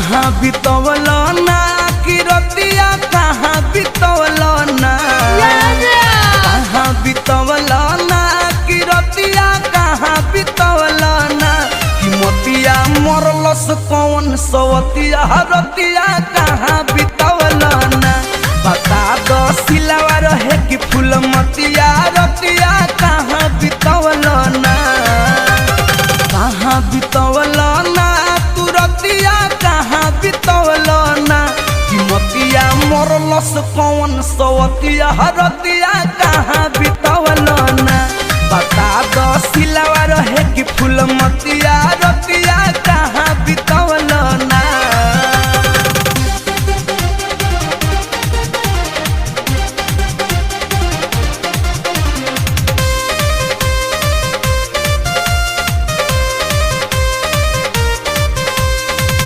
कहाँ बितवल ना कि रतिया कहाँ बितवल ना कहाँ बितवल ना कि रतिया कहाँ बितवल ना कि मोतिया मरलस कौन सवतिया रतिया कहाँ बितवल ना बता दो सिलावा रहे कि फूल मतिया रतिया कहाँ बितवल ना कहाँ बितवल ना तू रतिया कहाँ बितवल ना कि मतिया मरलस कौन सवतिया रतिया कहाँ बितवल ना बता दो सिलावा रहे कि फूल मतिया